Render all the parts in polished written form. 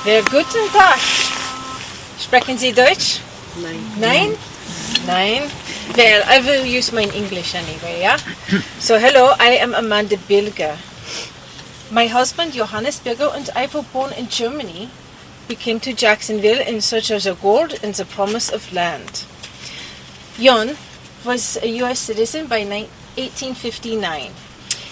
Wer guten Tag. Sprechen Sie Deutsch? Nein? Nein? Well, I will use my English anyway, yeah? So, hello, I am Amanda Bilger. My husband, Johannes Bilger, and I were born in Germany. We came to Jacksonville in search of the gold and the promise of land. Jon was a U.S. citizen by 1859.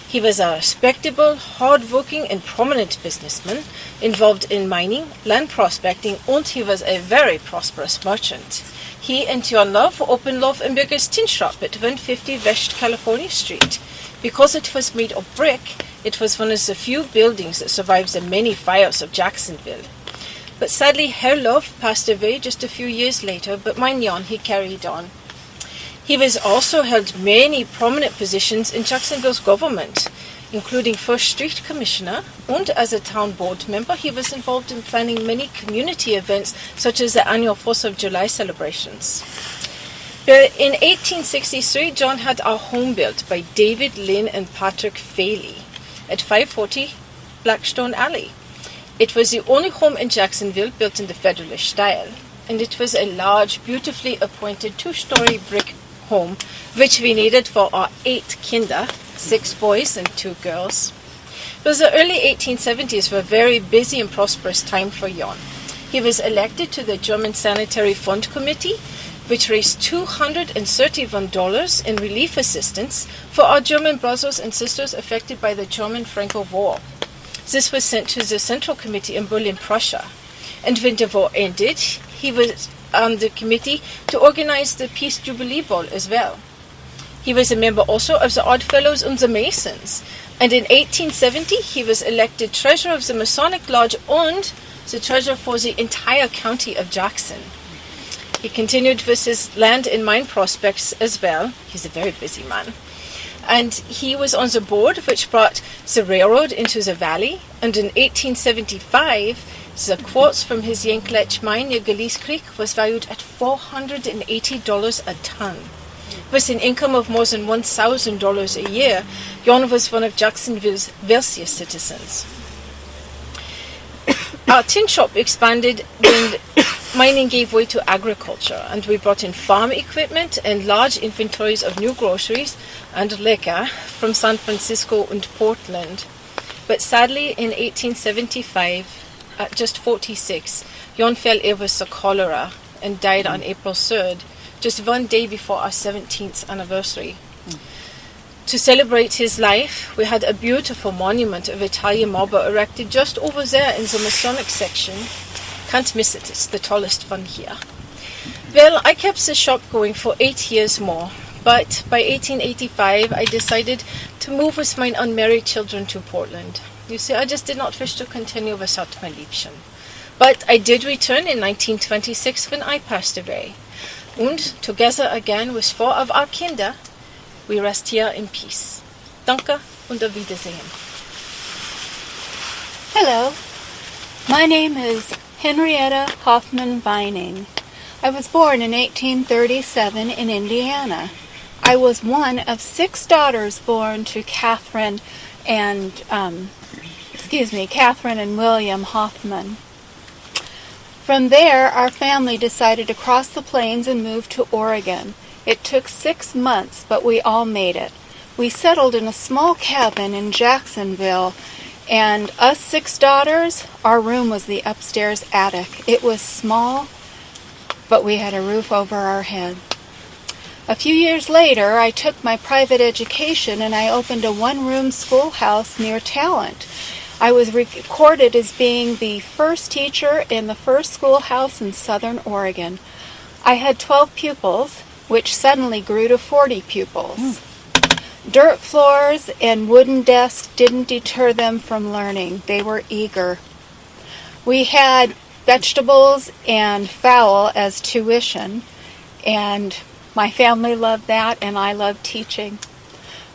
He was a respectable, hard-working and prominent businessman involved in mining, land prospecting, and he was a very prosperous merchant. He and Jon Love opened Love and Bilger's tin shop at 150 West California Street. Because it was made of brick, it was one of the few buildings that survived the many fires of Jacksonville. But sadly, Herr Love passed away just a few years later, but mein Jon, he carried on. He was also held many prominent positions in Jacksonville's government, including First Street Commissioner, and as a town board member, he was involved in planning many community events, such as the annual 4th of July celebrations. In 1863, Jon had a home built by David Lynn and Patrick Faley at 540 Blackstone Alley. It was the only home in Jacksonville built in the Federalist style, and it was a large, beautifully appointed 2-story brick home, which we needed for our 8 kinder, 6 boys and 2 girls. It was the early 1870s, were a very busy and prosperous time for Jon. He was elected to the German Sanitary Fund Committee, which raised $231 in relief assistance for our German brothers and sisters affected by the German-Franco War. This was sent to the Central Committee in Berlin, Prussia. And when the war ended, he was on the committee to organize the Peace Jubilee Ball as well. He was a member also of the Odd Fellows and the Masons. And in 1870, he was elected treasurer of the Masonic Lodge and the treasurer for the entire county of Jackson. He continued with his land and mine prospects as well. He's a very busy man. And he was on the board which brought the railroad into the valley. And in 1875, the quartz from his Yanklech mine near Galice Creek was valued at $480 a ton. With an income of more than $1,000 a year, Jon was one of Jacksonville's wealthiest citizens. Our tin shop expanded when mining gave way to agriculture, and we brought in farm equipment and large inventories of new groceries and liquor from San Francisco and Portland. But sadly, in 1875, at just 46, Jon fell ill with the cholera and died on April 3rd, just one day before our 17th anniversary. To celebrate his life, we had a beautiful monument of Italian marble erected just over there in the Masonic section. Can't miss it, it's the tallest one here. Well, I kept the shop going for 8 years more, but by 1885 I decided to move with my unmarried children to Portland. You see, I just did not wish to continue without my Liebchen. But I did return in 1926 when I passed away. And together again with 4 of our Kinder, we rest here in peace. Danke und auf Wiedersehen. Hello, my name is Henrietta Hoffman Vining. I was born in 1837 in Indiana. I was one of 6 daughters born to Catherine and William Hoffman. From there, our family decided to cross the plains and move to Oregon. It took 6 months, but we all made it. We settled in a small cabin in Jacksonville, and us 6 daughters, our room was the upstairs attic. It was small, but we had a roof over our head. A few years later, I took my private education and I opened a 1-room schoolhouse near Talent. I was recorded as being the first teacher in the first schoolhouse in Southern Oregon. I had 12 pupils, which suddenly grew to 40 pupils. Dirt floors and wooden desks didn't deter them from learning. They were eager. We had vegetables and fowl as tuition, and my family loved that, and I loved teaching.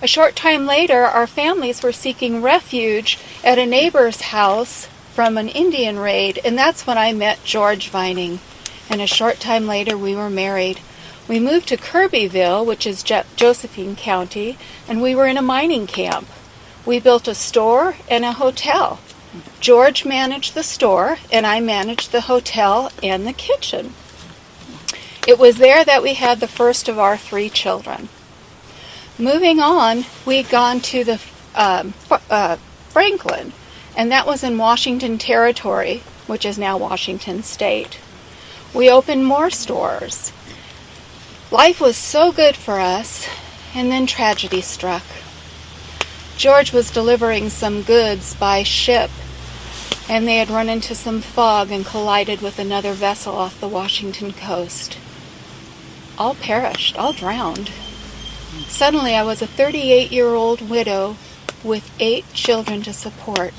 A short time later, our families were seeking refuge at a neighbor's house from an Indian raid, and that's when I met George Vining. And a short time later, we were married. We moved to Kirbyville, which is Josephine County, and we were in a mining camp. We built a store and a hotel. George managed the store, and I managed the hotel and the kitchen. It was there that we had the first of our 3 children. Moving on, we'd gone to the Franklin, and that was in Washington Territory, which is now Washington State. We opened more stores. Life was so good for us, and then tragedy struck. George was delivering some goods by ship, and they had run into some fog and collided with another vessel off the Washington coast. All perished, all drowned. Suddenly I was a 38-year-old widow with 8 children to support.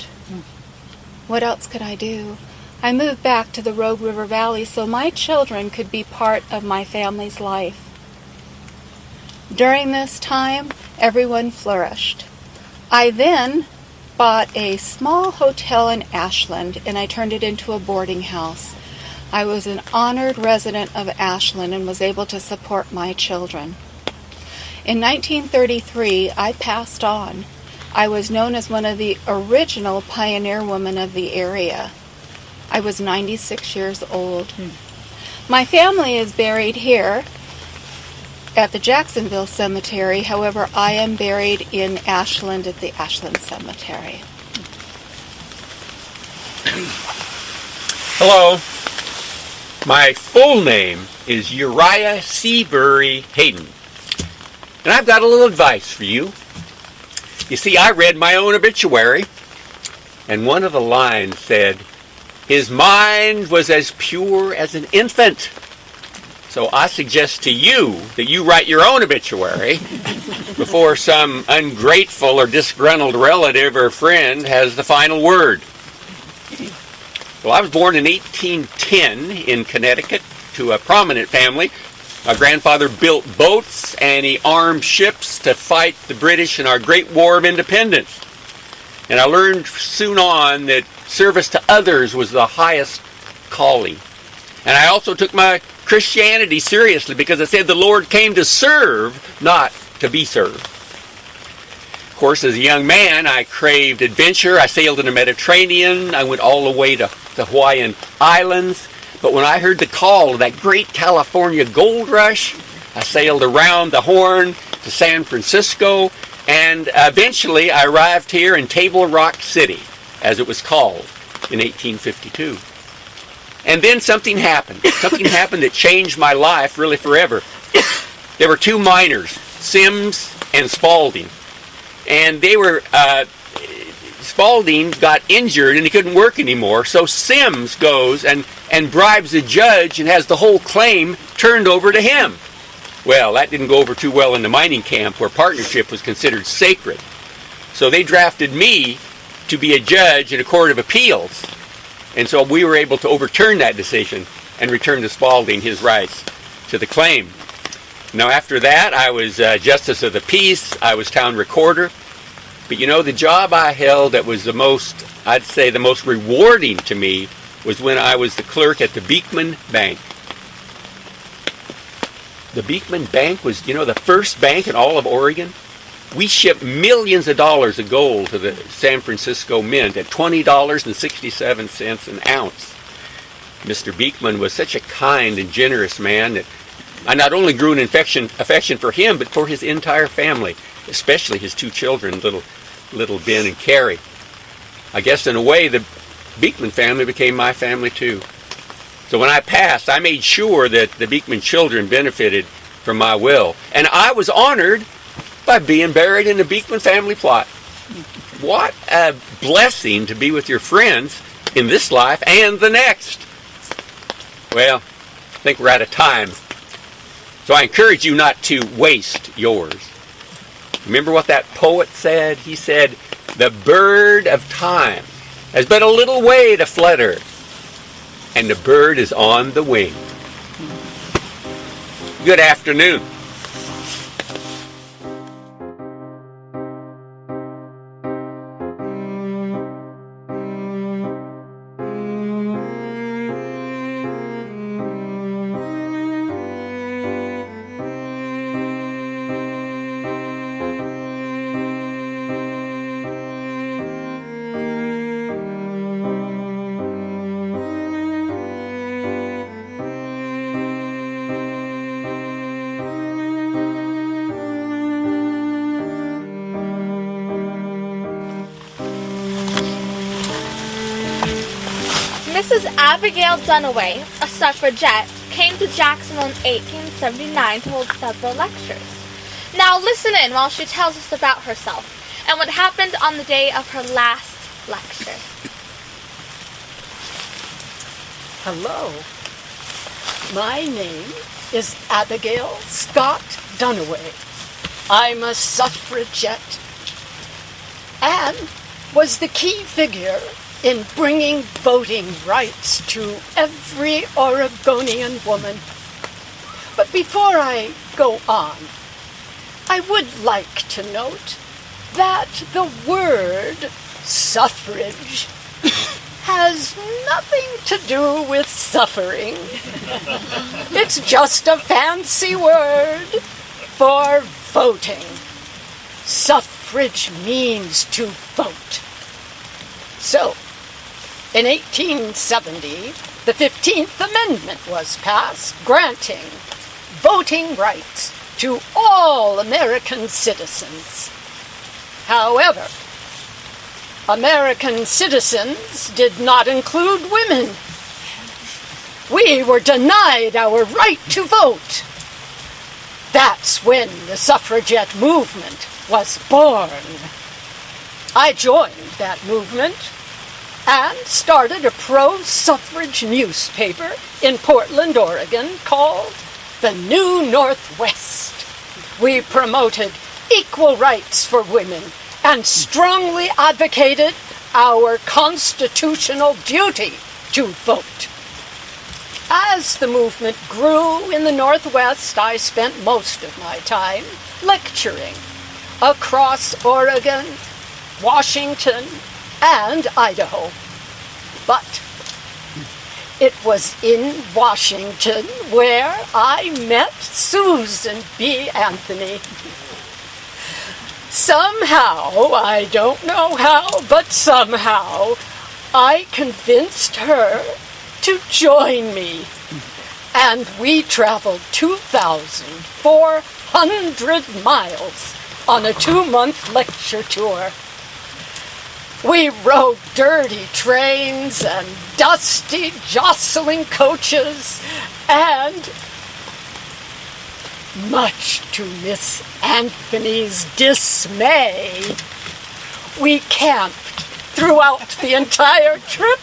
What else could I do? I moved back to the Rogue River Valley so my children could be part of my family's life. During this time, everyone flourished. I then bought a small hotel in Ashland, and I turned it into a boarding house. I was an honored resident of Ashland and was able to support my children. In 1933, I passed on. I was known as one of the original pioneer women of the area. I was 96 years old. My family is buried here at the Jacksonville Cemetery. However, I am buried in Ashland at the Ashland Cemetery. Hello. My full name is Uriah Seabury Hayden. And I've got a little advice for you. You see, I read my own obituary, and one of the lines said, "His mind was as pure as an infant." So I suggest to you that you write your own obituary before some ungrateful or disgruntled relative or friend has the final word. Well, I was born in 1810 in Connecticut to a prominent family. My grandfather built boats and he armed ships to fight the British in our Great War of Independence. And I learned soon on that service to others was the highest calling. And I also took my Christianity seriously because it said the Lord came to serve, not to be served. Of course, as a young man, I craved adventure. I sailed in the Mediterranean. I went all the way to the Hawaiian Islands. But when I heard the call of that great California gold rush, I sailed around the Horn to San Francisco, and eventually I arrived here in Table Rock City, as it was called, in 1852. And then something happened. Something happened that changed my life really forever. There were 2 miners, Sims and Spaulding. And they were, Spaulding got injured and he couldn't work anymore. So Sims goes and bribes a judge and has the whole claim turned over to him. Well, that didn't go over too well in the mining camp where partnership was considered sacred. So they drafted me to be a judge in a court of appeals. And so we were able to overturn that decision and return to Spaulding his rights to the claim. Now after that, I was Justice of the Peace, I was town recorder. But you know, the job I held that was the most, I'd say the most rewarding to me was when I was the clerk at the Beekman Bank. The Beekman Bank was, you know, the first bank in all of Oregon. We shipped millions of dollars of gold to the San Francisco Mint at $20.67 an ounce. Mr. Beekman was such a kind and generous man that I not only grew an affection for him, but for his entire family, especially his 2 children, little Ben and Carrie. I guess in a way, the Beekman family became my family too. So when I passed, I made sure that the Beekman children benefited from my will. And I was honored by being buried in the Beekman family plot. What a blessing to be with your friends in this life and the next. Well, I think we're out of time. So I encourage you not to waste yours. Remember what that poet said? He said, "The bird of time has but a little way to flutter, and the bird is on the wing." Good afternoon. Mrs. Abigail Duniway, a suffragette, came to Jacksonville in 1879 to hold several lectures. Now listen in while she tells us about herself and what happened on the day of her last lecture. Hello. My name is Abigail Scott Duniway. I'm a suffragette and was the key figure in bringing voting rights to every Oregonian woman. But before I go on, I would like to note that the word suffrage has nothing to do with suffering. It's just a fancy word for voting. Suffrage means to vote. So, in 1870, the 15th Amendment was passed, granting voting rights to all American citizens. However, American citizens did not include women. We were denied our right to vote. That's when the suffragette movement was born. I joined that movement and started a pro-suffrage newspaper in Portland, Oregon called The New Northwest. We promoted equal rights for women and strongly advocated our constitutional duty to vote. As the movement grew in the Northwest, I spent most of my time lecturing across Oregon, Washington, and Idaho. But it was in Washington where I met Susan B. Anthony. Somehow, I don't know how, but somehow, I convinced her to join me. And we traveled 2,400 miles on a 2-month lecture tour. We rode dirty trains and dusty, jostling coaches, and much to Miss Anthony's dismay, we camped throughout the entire trip.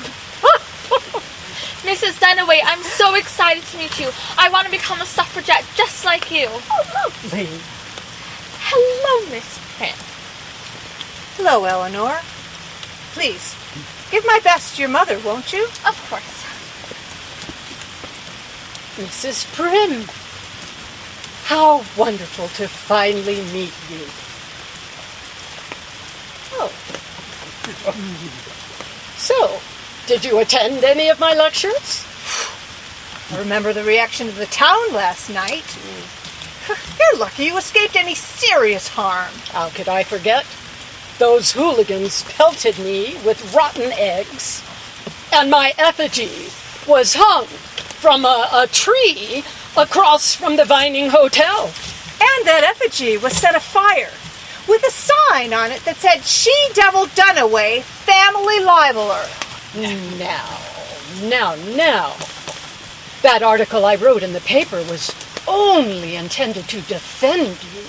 Mrs. Duniway, I'm so excited to meet you. I want to become a suffragette just like you. Oh, lovely. Hello, Miss Prim. Hello, Eleanor. Please, give my best to your mother, won't you? Of course. Mrs. Prim, how wonderful to finally meet you. Oh. So, did you attend any of my lectures? I remember the reaction of the town last night. You're lucky you escaped any serious harm. How could I forget? Those hooligans pelted me with rotten eggs, and my effigy was hung from a tree across from the Vining Hotel. And that effigy was set afire with a sign on it that said, "She-Devil Duniway, Family Libeler." Now. That article I wrote in the paper was only intended to defend you.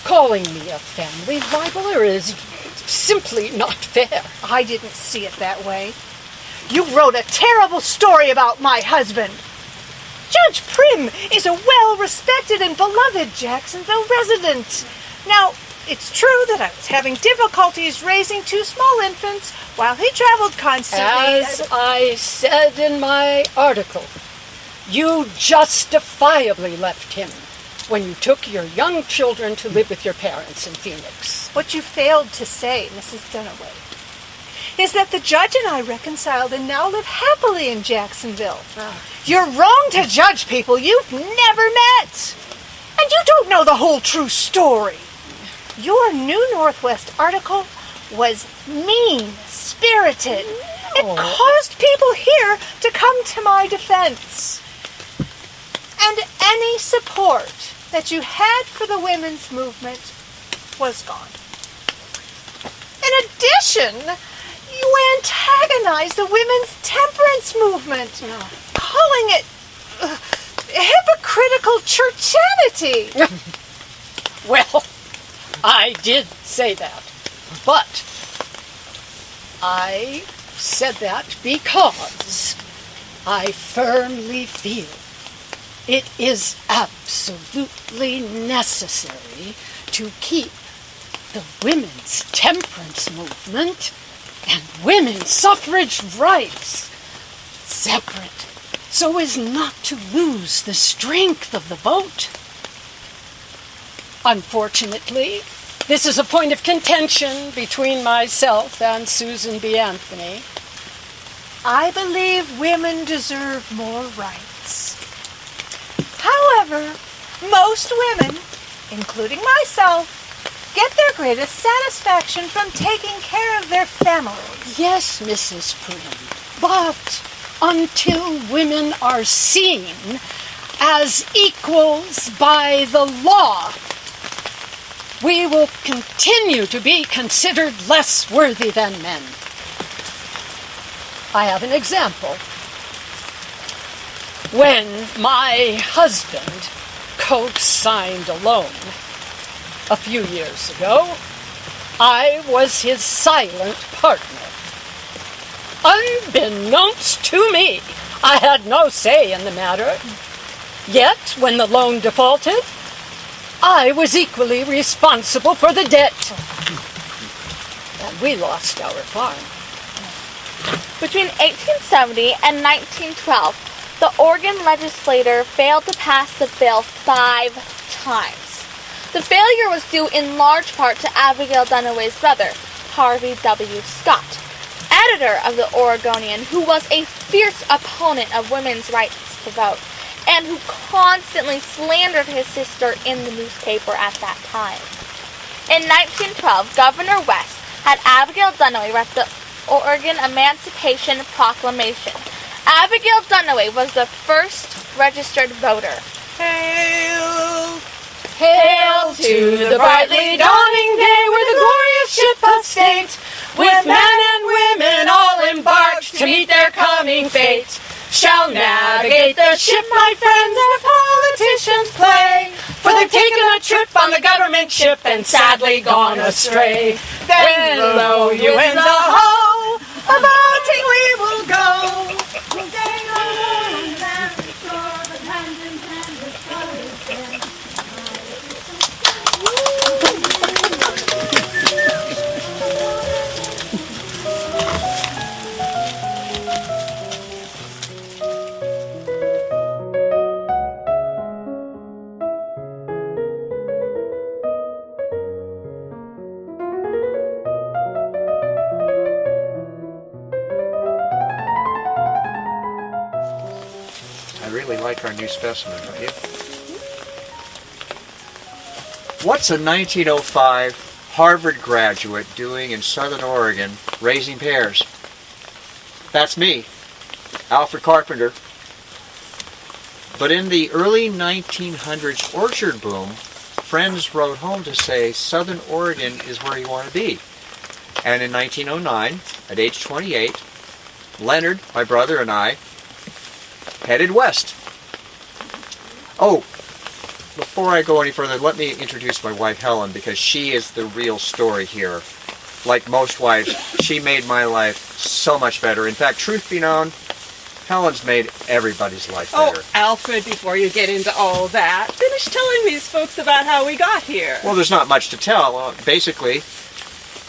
Calling me a family libeler is simply not fair. I didn't see it that way. You wrote a terrible story about my husband. Judge Prim is a well-respected and beloved Jacksonville resident. Now, it's true that I was having difficulties raising 2 small infants while he traveled constantly. As I said in my article, you justifiably left him when you took your young children to live with your parents in Phoenix. What you failed to say, Mrs. Duniway, is that the judge and I reconciled and now live happily in Jacksonville. You're wrong to judge people you've never met. And you don't know the whole true story. Your New Northwest article was mean-spirited. It caused people here to come to my defense. And any support that you had for the women's movement was gone. In addition, You antagonize the women's temperance movement, calling it hypocritical churchanity. Well, I did say that, but I said that because I firmly feel it is absolutely necessary to keep the women's temperance movement and women's suffrage rights separate so as not to lose the strength of the vote. Unfortunately, this is a point of contention between myself and Susan B. Anthony. I believe women deserve more rights. However, most women, including myself, get their greatest satisfaction from taking care of their families. Yes, Mrs. Prim, but until women are seen as equals by the law, we will continue to be considered less worthy than men. I have an example. When my husband co-signed a loan a few years ago, I was his silent partner. Unbeknownst to me, I had no say in the matter. Yet, when the loan defaulted, I was equally responsible for the debt. And we lost our farm. Between 1870 and 1912, the Oregon legislature failed to pass the bill 5 times. The failure was due in large part to Abigail Duniway's brother, Harvey W. Scott, editor of the Oregonian, who was a fierce opponent of women's rights to vote, and who constantly slandered his sister in the newspaper at that time. In 1912, Governor West had Abigail Duniway write the Oregon Emancipation Proclamation. Abigail Duniway was the first registered voter. Hail! Hail to the brightly dawning day where the glorious ship of state, with men and women all embarked to meet their coming fate, shall navigate the ship, my friends, and the politicians play, for they've taken a trip on the government ship and sadly gone astray. Then lo, you in the ho, a-voting we will go. We'll gain our own land, restore the hand in hand with brothers. Really like our new specimen, don't you? What's a 1905 Harvard graduate doing in Southern Oregon raising pears? That's me, Alfred Carpenter. But in the early 1900s orchard boom, friends wrote home to say Southern Oregon is where you want to be. And in 1909, at age 28, Leonard, my brother, and I headed west. Oh, before I go any further, let me introduce my wife Helen, because she is the real story here. Like most wives, she made my life so much better. In fact, truth be known, Helen's made everybody's life better. Oh, Alfred, before you get into all that, finish telling these folks about how we got here. Well, there's not much to tell. Basically,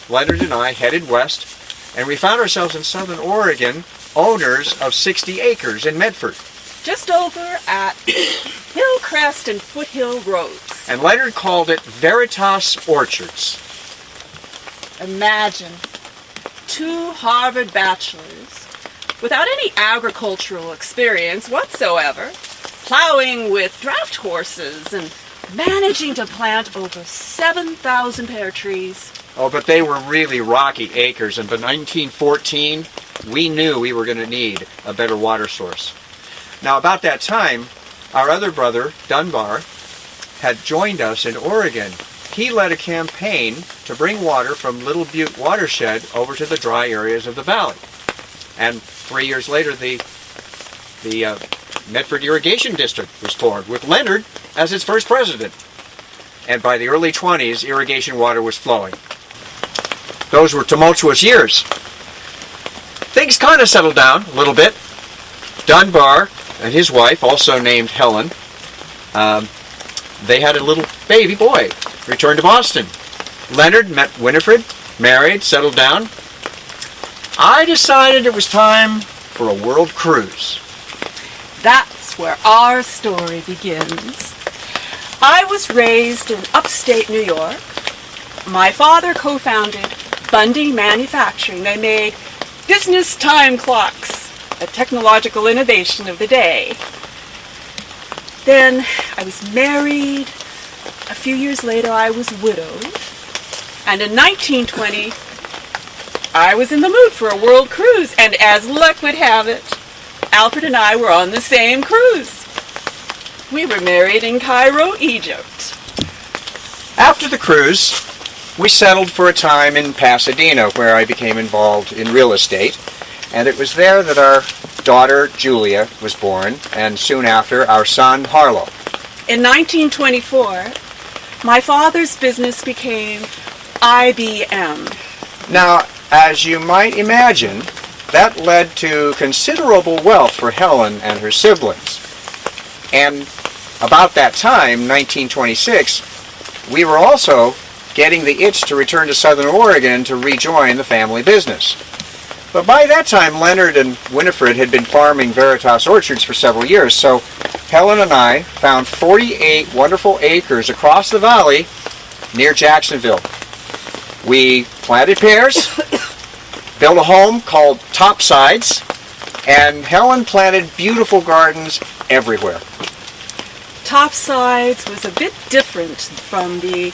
Leonard and I headed west, and we found ourselves in Southern Oregon, owners of 60 acres in Medford. Just over at Hillcrest and Foothill Roads. And Leonard called it Veritas Orchards. Imagine 2 Harvard bachelors without any agricultural experience whatsoever, plowing with draft horses and managing to plant over 7,000 pear trees. Oh, but they were really rocky acres, and by 1914, we knew we were going to need a better water source. Now, about that time, our other brother, Dunbar, had joined us in Oregon. he led a campaign to bring water from Little Butte watershed over to the dry areas of the valley. And 3 years later, the Medford Irrigation District was formed, with Leonard as its first president. And by the early 20s, irrigation water was flowing. Those were tumultuous years. Things kind of settled down a little bit. Dunbar and his wife, also named Helen, they had a little baby boy, returned to Boston. Leonard met Winifred, married, settled down. I decided it was time for a world cruise. That's where our story begins. I was raised in upstate New York. My father co-founded Bundy Manufacturing. They made business time clocks, a technological innovation of the day. Then I was married. A few years later, I was widowed. And in 1920, I was in the mood for a world cruise. And as luck would have it, Alfred and I were on the same cruise. We were married in Cairo, Egypt. After the cruise, we settled for a time in Pasadena, where I became involved in real estate. And it was there that our daughter, Julia, was born, and soon after, our son, Harlow. In 1924, my father's business became IBM. Now, as you might imagine, that led to considerable wealth for Helen and her siblings. And about that time, 1926, we were also getting the itch to return to Southern Oregon to rejoin the family business. But by that time, Leonard and Winifred had been farming Veritas orchards for several years, so Helen and I found 48 wonderful acres across the valley near Jacksonville. We planted pears, built a home called Topsides, and Helen planted beautiful gardens everywhere. Topsides was a bit different from the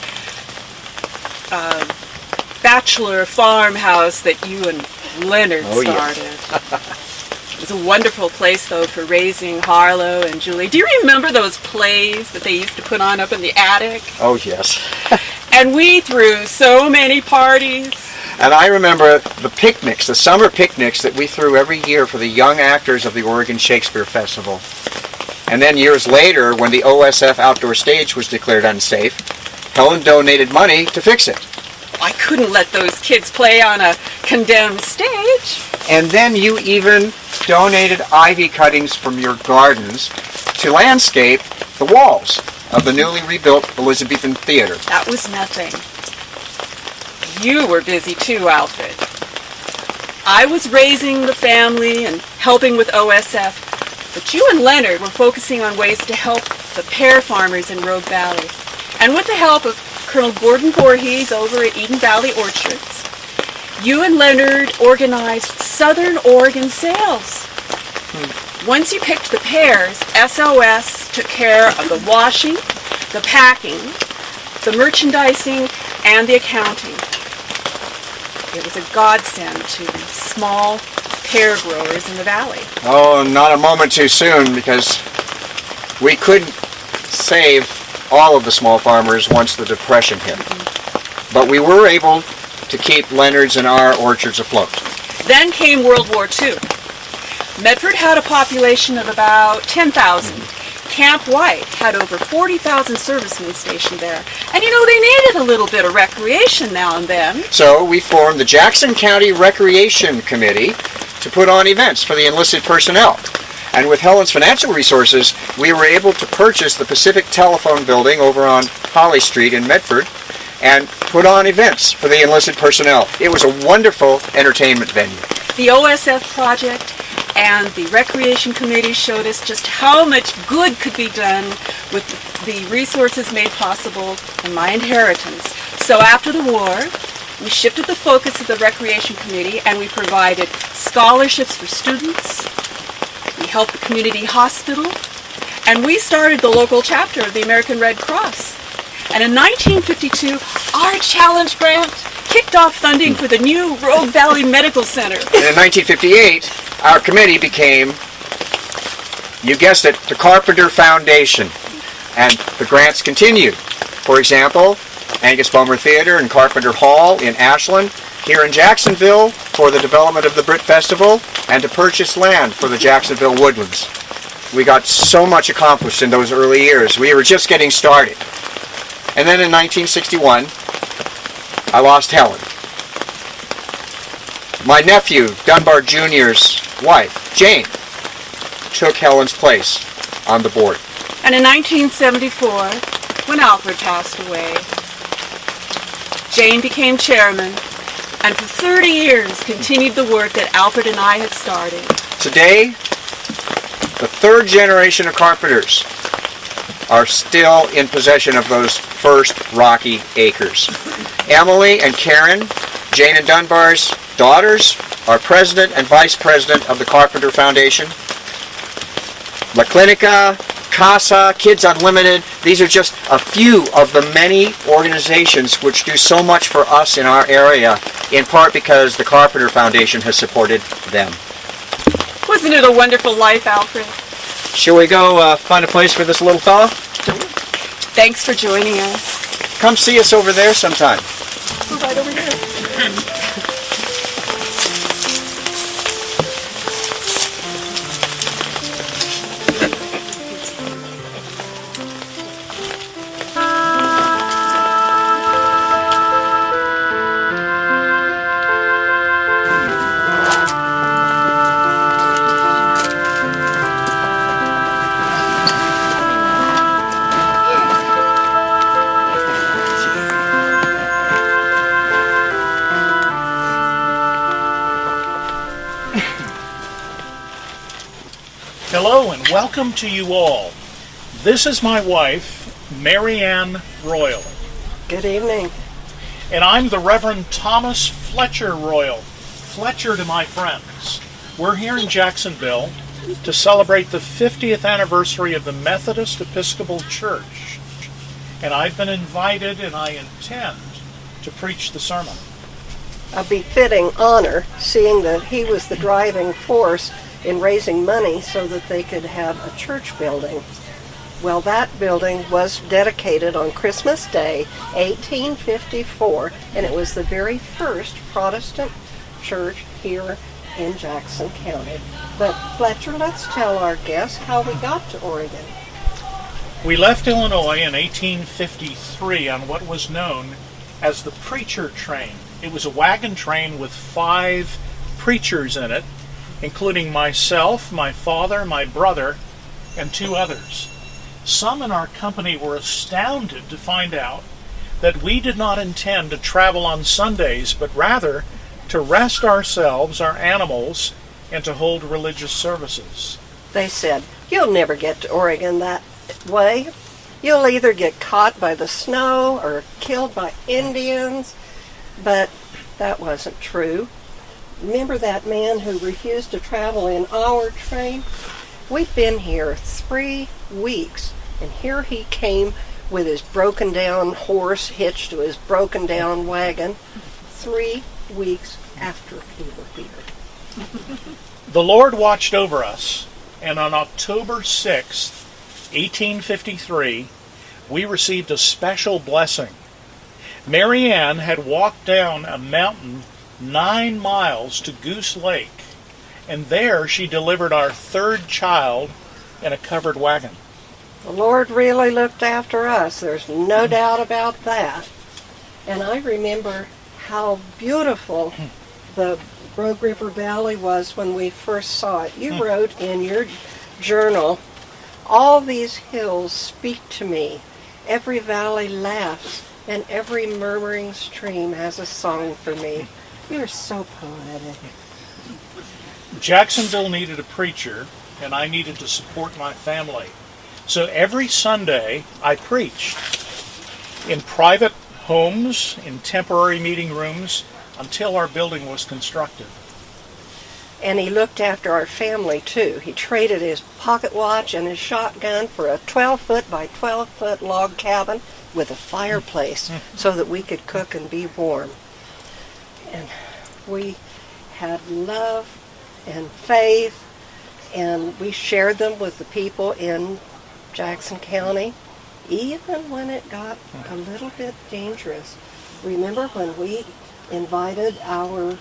bachelor farmhouse that you and Leonard started. It was a wonderful place, though, for raising Harlow and Julie. Do you remember those plays that they used to put on up in the attic? Oh, yes. And we threw so many parties. And I remember the picnics, the summer picnics that we threw every year for the young actors of the Oregon Shakespeare Festival. And then years later, when the OSF outdoor stage was declared unsafe, Helen donated money to fix it. I couldn't let those kids play on a condemned stage. And then you even donated ivy cuttings from your gardens to landscape the walls of the newly rebuilt Elizabethan Theater. That was nothing. You were busy too, Alfred. I was raising the family and helping with OSF, but you and Leonard were focusing on ways to help the pear farmers in Rogue Valley. And with the help of Colonel Gordon Voorhees over at Eden Valley Orchards, you and Leonard organized Southern Oregon sales. Once you picked the pears, SOS took care of the washing, the packing, the merchandising, and the accounting. It was a godsend to small pear growers in the valley. Oh, not a moment too soon, because we couldn't save all of the small farmers once the Depression hit. But we were able to keep Leonard's and our orchards afloat. Then came World War II. Medford had a population of about 10,000. Camp White had over 40,000 servicemen stationed there. And you know, they needed a little bit of recreation now and then. So we formed the Jackson County Recreation Committee to put on events for the enlisted personnel. And with Helen's financial resources, we were able to purchase the Pacific Telephone Building over on Holly Street in Medford and put on events for the enlisted personnel. It was a wonderful entertainment venue. The OSF project and the Recreation Committee showed us just how much good could be done with the resources made possible in my inheritance. So after the war, we shifted the focus of the Recreation Committee and we provided scholarships for students. We helped the community hospital, and we started the local chapter of the American Red Cross. And in 1952, our challenge grant kicked off funding for the new Rogue Valley Medical Center. And in 1958, our committee became, you guessed it, the Carpenter Foundation. And the grants continued. For example, Angus Bummer Theatre and Carpenter Hall in Ashland, here in Jacksonville for the development of the Brit Festival, and to purchase land for the Jacksonville Woodlands. We got so much accomplished in those early years. We were just getting started. And then in 1961, I lost Helen. My nephew, Dunbar Jr.'s wife, Jane, took Helen's place on the board. And in 1974, when Alfred passed away, Jane became chairman, and for 30 years continued the work that Alfred and I had started. Today, the third generation of Carpenters are still in possession of those first rocky acres. Emily and Karen, Jane and Dunbar's daughters, are president and vice president of the Carpenter Foundation. La Clinica, CASA, Kids Unlimited, these are just a few of the many organizations which do so much for us in our area, in part because the Carpenter Foundation has supported them. Wasn't it a wonderful life, Alfred? Shall we go find a place for this little fella? Thanks for joining us. Come see us over there sometime. We're right over here. Hello and welcome to you all. This is my wife, Mary Ann Royal. Good evening. And I'm the Reverend Thomas Fletcher Royal. Fletcher to my friends. We're here in Jacksonville to celebrate the 50th anniversary of the Methodist Episcopal Church. And I've been invited and I intend to preach the sermon. A befitting honor, seeing that he was the driving force in raising money so that they could have a church building. Well, that building was dedicated on Christmas Day, 1854, and it was the very first Protestant church here in Jackson County. But Fletcher, let's tell our guests how we got to Oregon. We left Illinois in 1853 on what was known as the preacher train. It was a wagon train with 5 preachers in it, including myself, my father, my brother, and 2 others. Some in our company were astounded to find out that we did not intend to travel on Sundays, but rather to rest ourselves, our animals, and to hold religious services. They said, "You'll never get to Oregon that way. You'll either get caught by the snow or killed by Indians." But that wasn't true. Remember that man who refused to travel in our train? We've been here 3 weeks, and here he came with his broken down horse hitched to his broken down wagon 3 weeks after we were here. The Lord watched over us, and on October 6th, 1853, we received a special blessing. Mary Ann had walked down a mountain 9 miles to Goose Lake, and there she delivered our 3rd child in a covered wagon. The Lord really looked after us, there's no doubt about that. And I remember how beautiful the Rogue River Valley was when we first saw it. You wrote in your journal, "All these hills speak to me. Every valley laughs, and every murmuring stream has a song for me." You're so poetic. Jacksonville needed a preacher, and I needed to support my family. So every Sunday, I preached in private homes, in temporary meeting rooms, until our building was constructed. And he looked after our family, too. He traded his pocket watch and his shotgun for a 12-foot by 12-foot log cabin with a fireplace so that we could cook and be warm. And we had love and faith, and we shared them with the people in Jackson County. even when it got a little bit dangerous. Remember when we invited our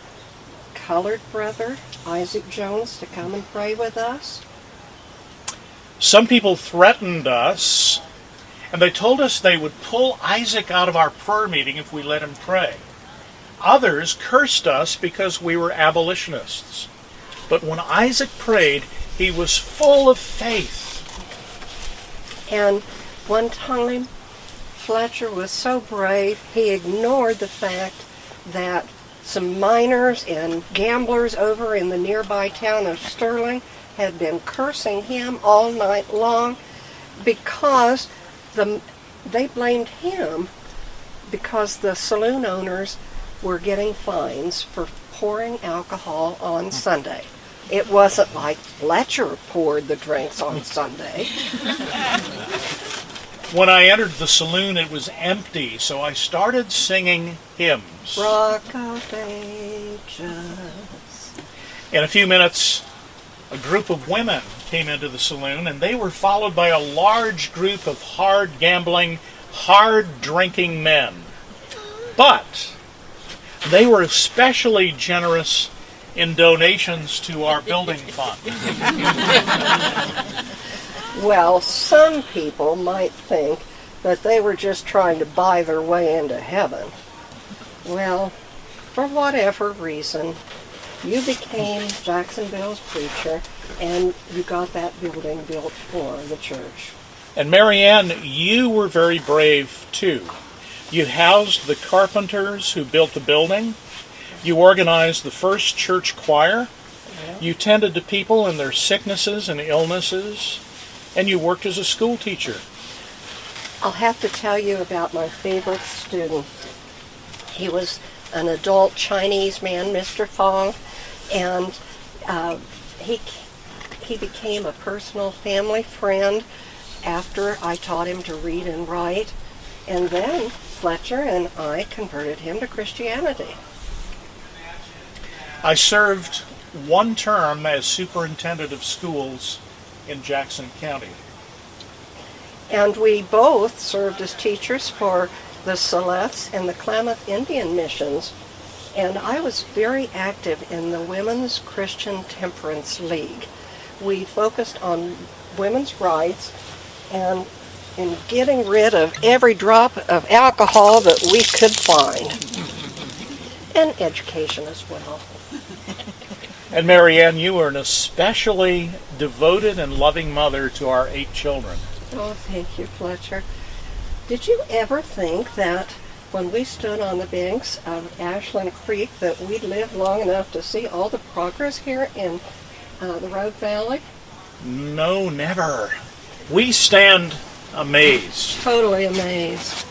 colored brother, Isaac Jones, to come and pray with us? Some people threatened us, and they told us they would pull Isaac out of our prayer meeting if we let him pray. Others cursed us because we were abolitionists. But when Isaac prayed, he was full of faith. And one time, Fletcher was so brave, he ignored the fact that some miners and gamblers over in the nearby town of Sterling had been cursing him all night long because they blamed him because the saloon owners were getting fines for pouring alcohol on Sunday. It wasn't like Fletcher poured the drinks on Sunday. When I entered the saloon, it was empty, so I started singing hymns. Rock of Ages. In a few minutes, a group of women came into the saloon, and they were followed by a large group of hard gambling, hard drinking men. But they were especially generous in donations to our building fund. Well, some people might think that they were just trying to buy their way into heaven. Well, for whatever reason, you became Jacksonville's preacher, and you got that building built for the church. And Marianne, you were very brave too. You housed the Carpenters who built the building. You organized the first church choir. You tended to people in their sicknesses and illnesses. And you worked as a school teacher. I'll have to tell you about my favorite student. He was an adult Chinese man, Mr. Fong, and he became a personal family friend after I taught him to read and write. And then Fletcher and I converted him to Christianity. I served one term as superintendent of schools in Jackson County. And we both served as teachers for the Celeste and the Klamath Indian missions. And I was very active in the Women's Christian Temperance League. We focused on women's rights and in getting rid of every drop of alcohol that we could find. And education as well. And Marianne, you were an especially devoted and loving mother to our 8 children. Oh, thank you, Fletcher. Did you ever think that when we stood on the banks of Ashland Creek that we'd live long enough to see all the progress here in the Rogue Valley? No, never. We stand amazed. Totally amazed.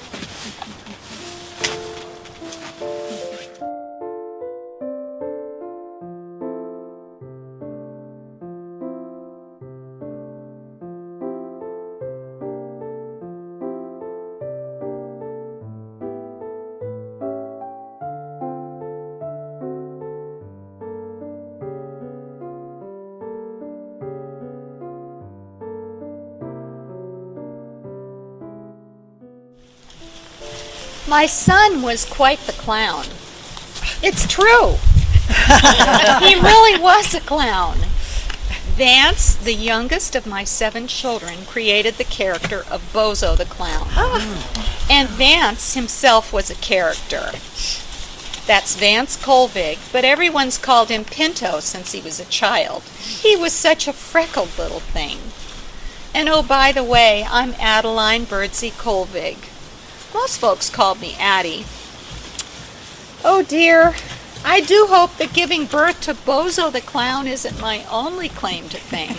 My son was quite the clown. It's true. He really was a clown. Vance, the youngest of my 7 children, created the character of Bozo the Clown. And Vance himself was a character. That's Vance Colvig, but everyone's called him Pinto since he was a child. He was such a freckled little thing. And oh, by the way, I'm Adeline Birdseye Colvig. Most folks called me Addie. Oh dear, I do hope that giving birth to Bozo the Clown isn't my only claim to fame.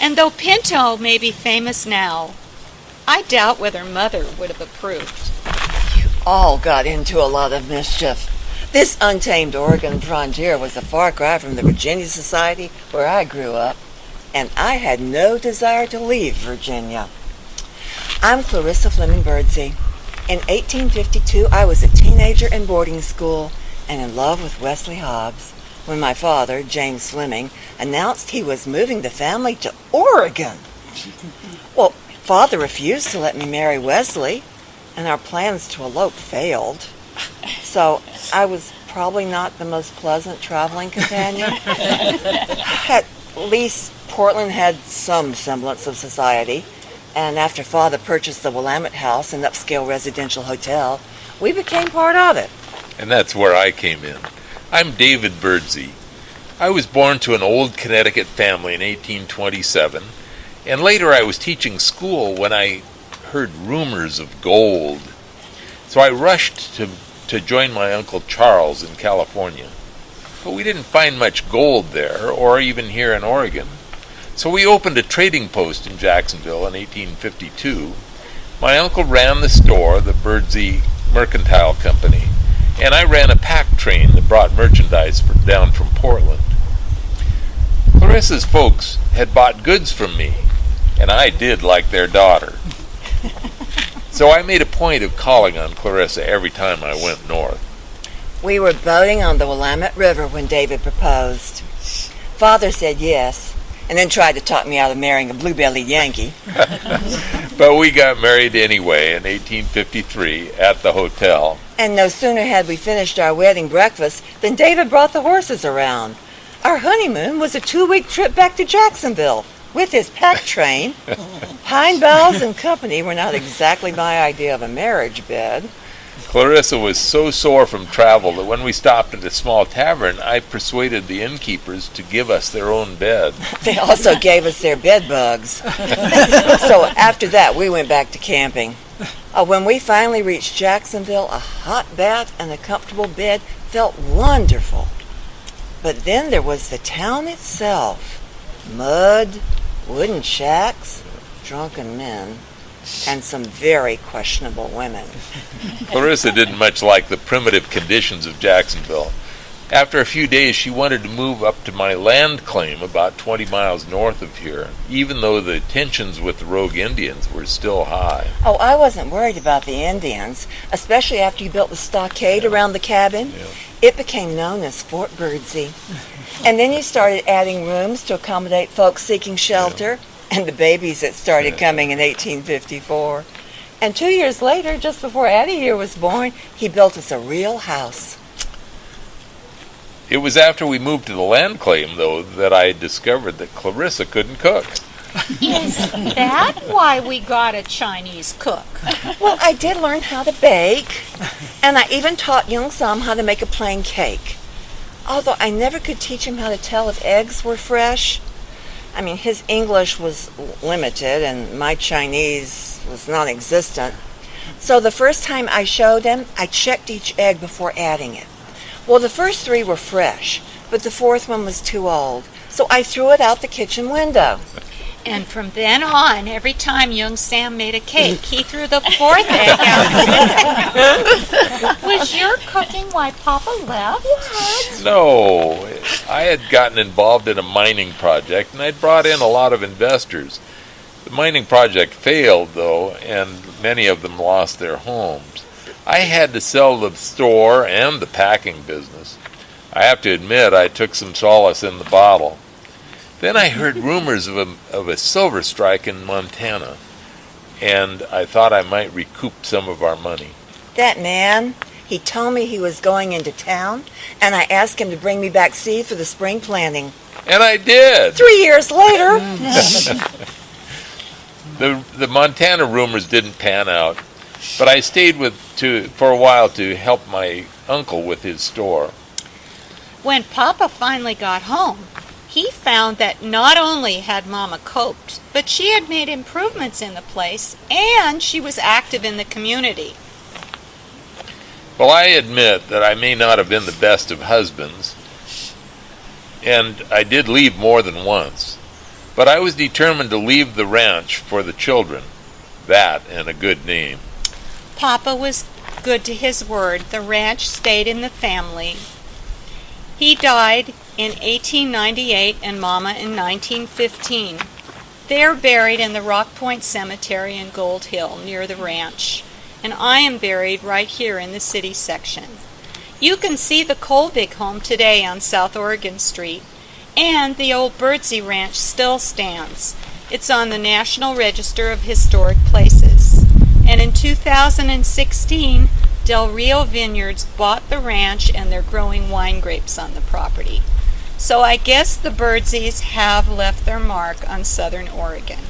And though Pinto may be famous now, I doubt whether Mother would have approved. You all got into a lot of mischief. This untamed Oregon frontier was a far cry from the Virginia Society where I grew up, and I had no desire to leave Virginia. I'm Clarissa Birdseye. In 1852, I was a teenager in boarding school and in love with Wesley Hobbs when my father, James Fleming, announced he was moving the family to Oregon. Well, Father refused to let me marry Wesley, and our plans to elope failed. So I was probably not the most pleasant traveling companion. At least Portland had some semblance of society, and after Father purchased the Willamette House, an upscale residential hotel, we became part of it. And that's where I came in. I'm David Birdseye. I was born to an old Connecticut family in 1827, and later I was teaching school when I heard rumors of gold. So I rushed to join my Uncle Charles in California. But we didn't find much gold there, or even here in Oregon. So we opened a trading post in Jacksonville in 1852. My uncle ran the store, the Birdseye Mercantile Company, and I ran a pack train that brought merchandise down from Portland. Clarissa's folks had bought goods from me, and I did like their daughter. So I made a point of calling on Clarissa every time I went north. We were boating on the Willamette River when David proposed. Father said yes, and then tried to talk me out of marrying a blue-bellied Yankee. But we got married anyway in 1853 at the hotel. And no sooner had we finished our wedding breakfast than David brought the horses around. Our honeymoon was a 2-week trip back to Jacksonville with his pack train. Pine boughs and company were not exactly my idea of a marriage bed. Clarissa was so sore from travel that when we stopped at a small tavern, I persuaded the innkeepers to give us their own bed. They also gave us their bed bugs. So after that, we went back to camping. When we finally reached Jacksonville, a hot bath and a comfortable bed felt wonderful. But then there was the town itself. Mud, wooden shacks, drunken men, and some very questionable women. Clarissa didn't much like the primitive conditions of Jacksonville. After a few days, she wanted to move up to my land claim about 20 miles north of here, even though the tensions with the rogue Indians were still high. Oh, I wasn't worried about the Indians, especially after you built the stockade around the cabin. Yeah. It became known as Fort Birdseye. And then you started adding rooms to accommodate folks seeking shelter, and the babies that started coming in 1854. And 2 years later, just before Addie here was born, he built us a real house. It was after we moved to the land claim, though, that I discovered that Clarissa couldn't cook. Is that why we got a Chinese cook? Well, I did learn how to bake, and I even taught young Sam how to make a plain cake. Although I never could teach him how to tell if eggs were fresh. I mean, his English was limited, and my Chinese was non-existent. So the first time I showed him, I checked each egg before adding it. Well, the first 3 were fresh, but the 4th one was too old, so I threw it out the kitchen window. And from then on, every time young Sam made a cake, he threw the 4th egg out the window. Was your cooking why Papa left? What? No, I had gotten involved in a mining project, and I'd brought in a lot of investors. The mining project failed, though, and many of them lost their homes. I had to sell the store and the packing business. I have to admit, I took some solace in the bottle. Then I heard rumors of a silver strike in Montana, and I thought I might recoup some of our money. That man, he told me he was going into town, and I asked him to bring me back seed for the spring planting. And I did! 3 years later! The Montana rumors didn't pan out, but I stayed for a while to help my uncle with his store. When Papa finally got home, he found that not only had Mama coped, but she had made improvements in the place, and she was active in the community. Well, I admit that I may not have been the best of husbands, and I did leave more than once, but I was determined to leave the ranch for the children. That and a good name. Papa was good to his word. The ranch stayed in the family. He died in 1898 and Mama in 1915. They're buried in the Rock Point Cemetery in Gold Hill near the ranch, and I am buried right here in the city section. You can see the Colvig home today on South Oregon Street, and the old Birdseye Ranch still stands. It's on the National Register of Historic Places. And in 2016, Del Rio Vineyards bought the ranch and they're growing wine grapes on the property. So I guess the Birdseys have left their mark on Southern Oregon.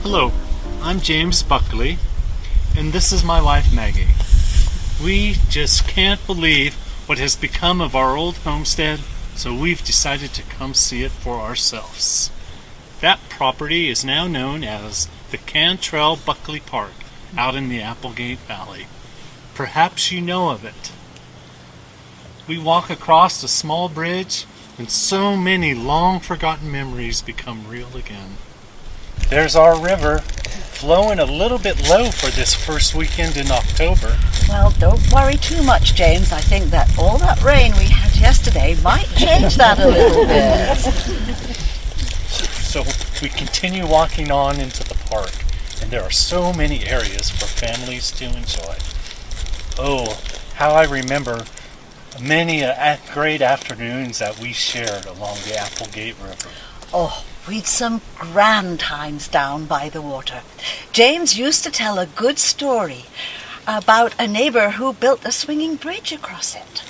Hello, I'm James Buckley, and this is my wife Maggie. We just can't believe what has become of our old homestead, so we've decided to come see it for ourselves. That property is now known as the Cantrell Buckley Park, out in the Applegate Valley. Perhaps you know of it. We walk across a small bridge, and so many long-forgotten memories become real again. There's our river, flowing a little bit low for this first weekend in October. Well, don't worry too much, James. I think that all that rain we had yesterday might change that a little bit. So we continue walking on into the park, and there are so many areas for families to enjoy. Oh, how I remember many great afternoons that we shared along the Applegate River. Oh, we'd some grand times down by the water. James used to tell a good story about a neighbor who built a swinging bridge across it.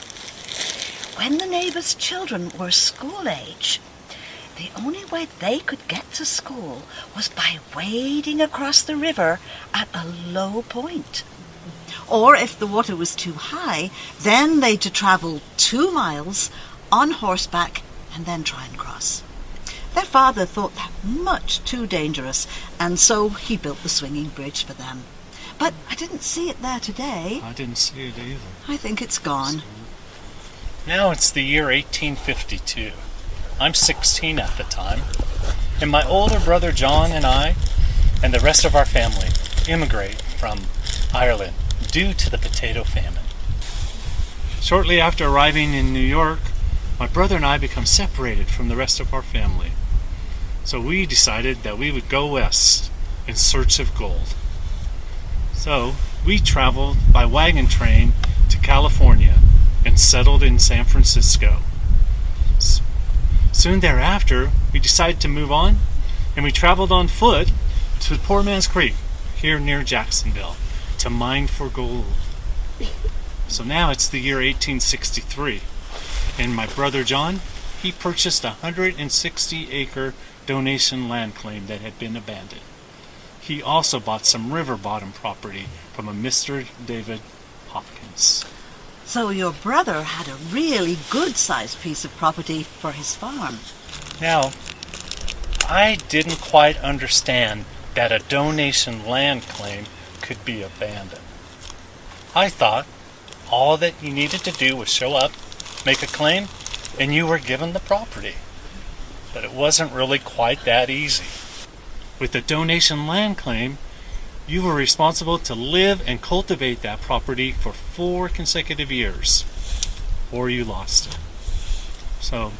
When the neighbor's children were school age, the only way they could get to school was by wading across the river at a low point. Or if the water was too high, then they'd to travel 2 miles on horseback and then try and cross. Their father thought that much too dangerous, and so he built the swinging bridge for them. But I didn't see it there today. I didn't see it either. I think it's gone. Now it's the year 1852. I'm 16 at the time, and my older brother John and I, and the rest of our family, immigrate from Ireland due to the potato famine. Shortly after arriving in New York, my brother and I become separated from the rest of our family. So we decided that we would go west in search of gold. So we traveled by wagon train to California and settled in San Francisco. Soon thereafter, we decided to move on, and we traveled on foot to Poor Man's Creek, here near Jacksonville, to mine for gold. So now it's the year 1863, and my brother John, he purchased a 160-acre donation land claim that had been abandoned. He also bought some river bottom property from a Mr. David Hopkins. So your brother had a really good-sized piece of property for his farm. Now, I didn't quite understand that a donation land claim could be abandoned. I thought all that you needed to do was show up, make a claim, and you were given the property. But it wasn't really quite that easy. With the donation land claim, you were responsible to live and cultivate that property for 4 consecutive years, or you lost it. So,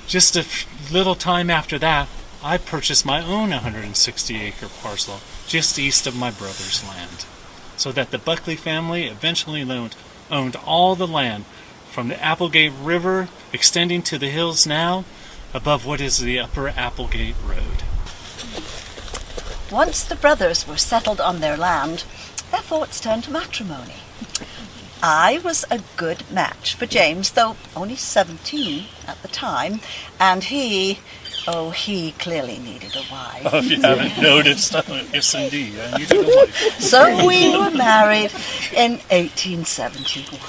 just a little time after that, I purchased my own 160-acre parcel just east of my brother's land, so that the Buckley family eventually owned all the land from the Applegate River extending to the hills now above what is the Upper Applegate Road. Once the brothers were settled on their land, their thoughts turned to matrimony. I was a good match for James, though only 17 at the time, and he clearly needed a wife. Oh, if you haven't noticed, yes indeed, I needed a wife. So we were married in 1871.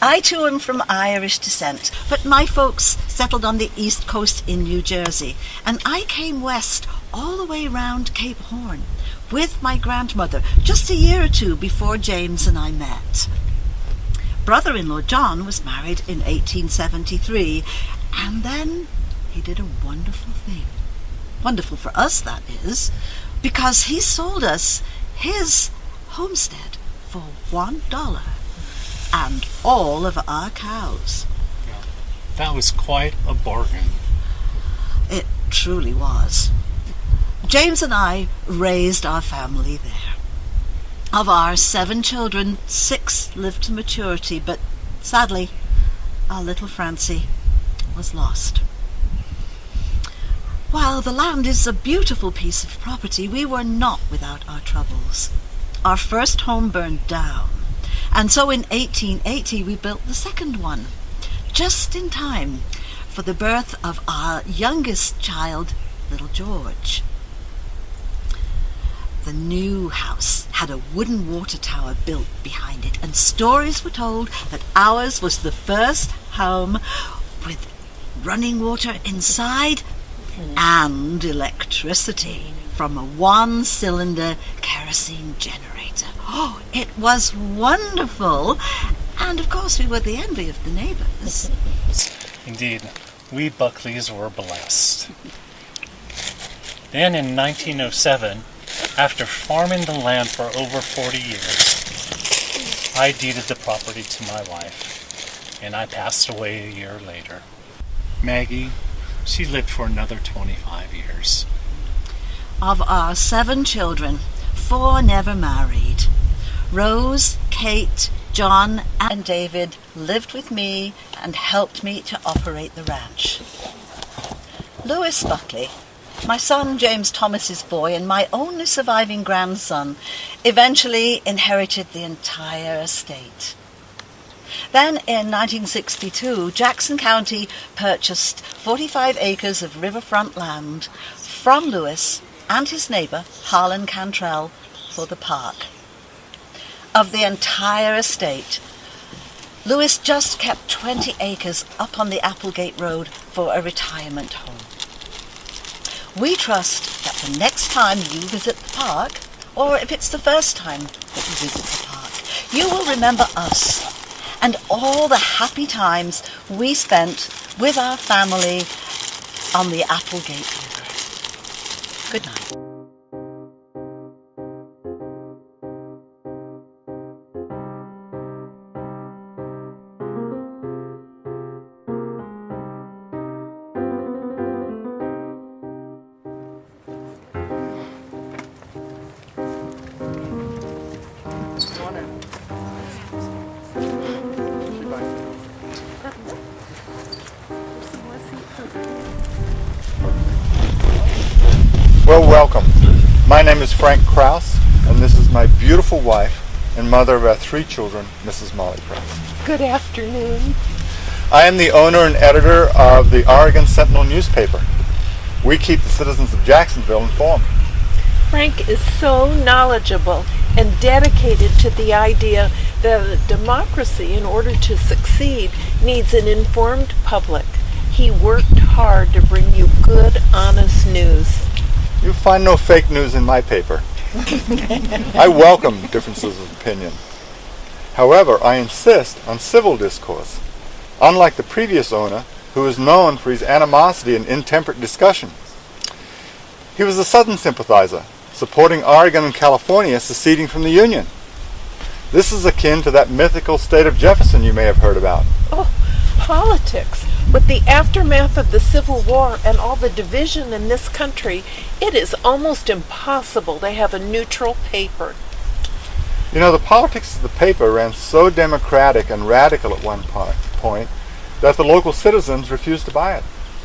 I too am from Irish descent, but my folks settled on the east coast in New Jersey, and I came west all the way round Cape Horn with my grandmother just a year or 2 before James and I met. Brother-in-law John was married in 1873, and then he did a wonderful thing. Wonderful for us, that is, because he sold us his homestead for $1 and all of our cows. That was quite a bargain. It truly was. James and I raised our family there. Of our 7 children, 6 lived to maturity, but sadly, our little Francie was lost. While the land is a beautiful piece of property, we were not without our troubles. Our first home burned down, and so in 1880 we built the second one, just in time for the birth of our youngest child, little George. The new house had a wooden water tower built behind it, and stories were told that ours was the first home with running water inside and electricity from a 1-cylinder kerosene generator. Oh, it was wonderful! And of course we were the envy of the neighbors. Indeed, we Buckleys were blessed. Then in 1907, after farming the land for over 40 years, I deeded the property to my wife, and I passed away a year later. Maggie, she lived for another 25 years. Of our 7 children, 4 never married. Rose, Kate, John, and David lived with me and helped me to operate the ranch. Louis Buckley, my son James Thomas's boy and my only surviving grandson, eventually inherited the entire estate. Then in 1962, Jackson County purchased 45 acres of riverfront land from Louis and his neighbor, Harlan Cantrell, for the park. Of the entire estate, Louis just kept 20 acres up on the Applegate Road for a retirement home. We trust that the next time you visit the park, or if it's the first time that you visit the park, you will remember us and all the happy times we spent with our family on the Applegate River. Good night. Well, welcome. My name is Frank Krause, and this is my beautiful wife and mother of our 3 children, Mrs. Molly Krause. Good afternoon. I am the owner and editor of the Oregon Sentinel newspaper. We keep the citizens of Jacksonville informed. Frank is so knowledgeable and dedicated to the idea that a democracy, in order to succeed, needs an informed public. He worked hard to bring you good, honest news. You'll find no fake news in my paper. I welcome differences of opinion. However, I insist on civil discourse, unlike the previous owner, who is known for his animosity and intemperate discussions. He was a Southern sympathizer, supporting Oregon and California seceding from the Union. This is akin to that mythical state of Jefferson you may have heard about. Oh, politics. With the aftermath of the Civil War and all the division in this country, it is almost impossible to have a neutral paper. You know, the politics of the paper ran so democratic and radical at one point that the local citizens refused to buy it,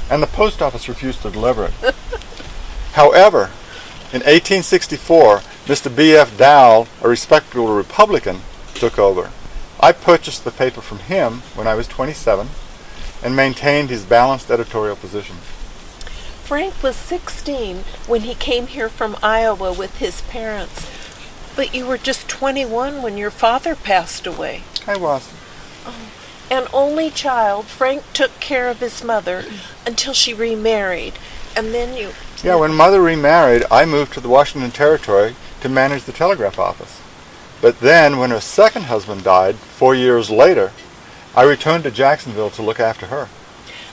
and the post office refused to deliver it. However, in 1864, Mr. B.F. Dowell, a respectable Republican, took over. I purchased the paper from him when I was 27 and maintained his balanced editorial position. Frank was 16 when he came here from Iowa with his parents, but you were just 21 when your father passed away. I was. An only child, Frank took care of his mother until she remarried, and then you... Yeah, when Mother remarried, I moved to the Washington Territory to manage the telegraph office. But then, when her second husband died 4 years later, I returned to Jacksonville to look after her.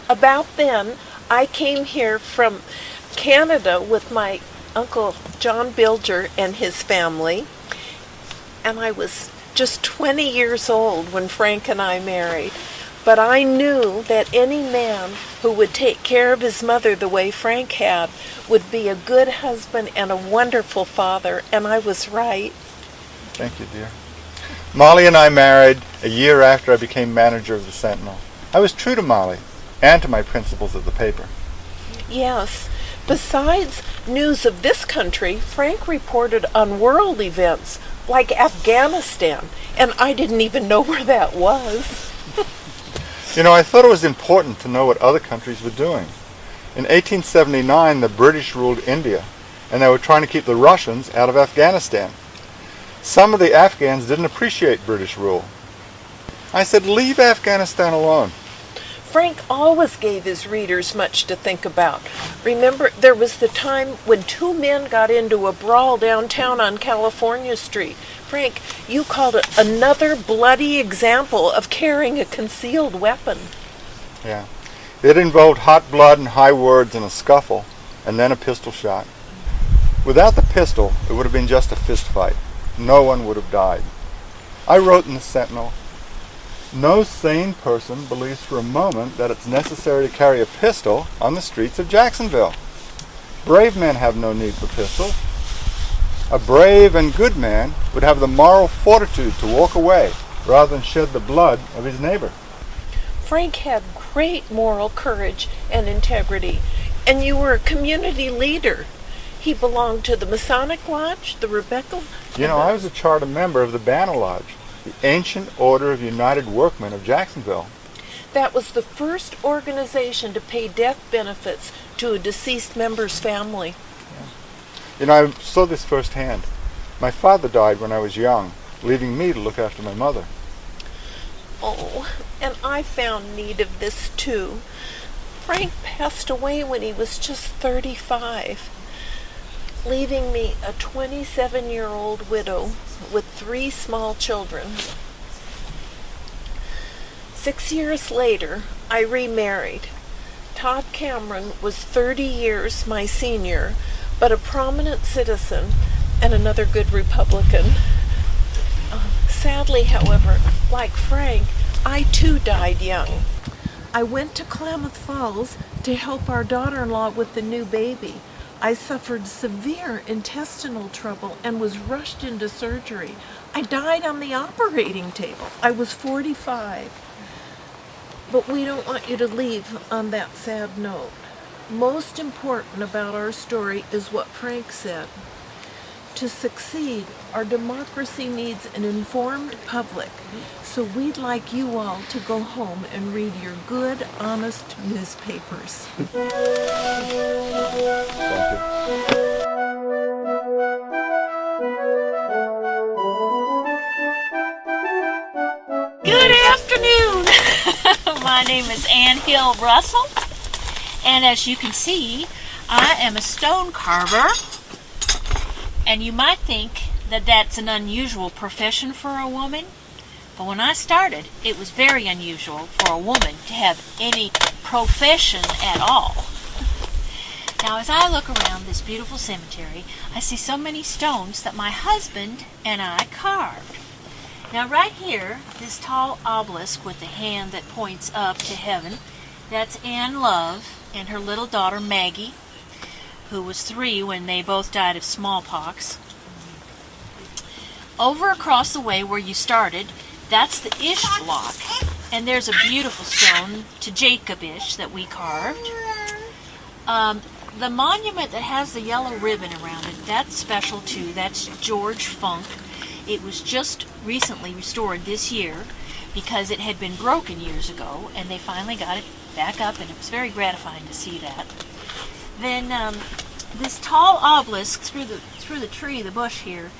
About then, I came here from Canada with my Uncle John Bilger and his family, and I was just 20 years old when Frank and I married. But I knew that any man who would take care of his mother the way Frank had would be a good husband and a wonderful father, and I was right. Thank you, dear. Molly and I married a year after I became manager of the Sentinel. I was true to Molly and to my principles of the paper. Yes. Besides news of this country, Frank reported on world events like Afghanistan, and I didn't even know where that was. You know, I thought it was important to know what other countries were doing. In 1879, the British ruled India, and they were trying to keep the Russians out of Afghanistan. Some of the Afghans didn't appreciate British rule. I said, leave Afghanistan alone. Frank always gave his readers much to think about. Remember, there was the time when two men got into a brawl downtown on California Street. Frank, you called it another bloody example of carrying a concealed weapon. Yeah. It involved hot blood and high words and a scuffle, and then a pistol shot. Without the pistol, it would have been just a fist fight. No one would have died. I wrote in the Sentinel, no sane person believes for a moment that it's necessary to carry a pistol on the streets of Jacksonville. Brave men have no need for pistols. A brave and good man would have the moral fortitude to walk away rather than shed the blood of his neighbor. Frank had great moral courage and integrity, and you were a community leader. He belonged to the Masonic Lodge, the Rebecca... You know, I was a charter member of the Banner Lodge, the Ancient Order of United Workmen of Jacksonville. That was the first organization to pay death benefits to a deceased member's family. Yeah. You know, I saw this firsthand. My father died when I was young, leaving me to look after my mother. Oh, and I found need of this too. Frank passed away when he was just 35. Leaving me a 27-year-old widow with 3 small children. 6 years later, I remarried. Todd Cameron was 30 years my senior, but a prominent citizen and another good Republican. Sadly, however, like Frank, I too died young. I went to Klamath Falls to help our daughter-in-law with the new baby. I suffered severe intestinal trouble and was rushed into surgery. I died on the operating table. I was 45. But we don't want you to leave on that sad note. Most important about our story is what Frank said. To succeed, our democracy needs an informed public. So we'd like you all to go home and read your good, honest newspapers. Thank you. Good afternoon. My name is Ann Hill Russell, and as you can see, I am a stone carver. And you might think that that's an unusual profession for a woman, but when I started, it was very unusual for a woman to have any profession at all. Now, as I look around this beautiful cemetery, I see so many stones that my husband and I carved. Now, right here, this tall obelisk with the hand that points up to heaven, that's Ann Love and her little daughter Maggie, who was 3 when they both died of smallpox. Over across the way where you started, that's the Ish block, and there's a beautiful stone to Jacob Ish that we carved. The monument that has the yellow ribbon around it, that's special too. That's George Funk. It was just recently restored this year because it had been broken years ago, and they finally got it back up, and it was very gratifying to see that. Then this tall obelisk through the tree, the bush here,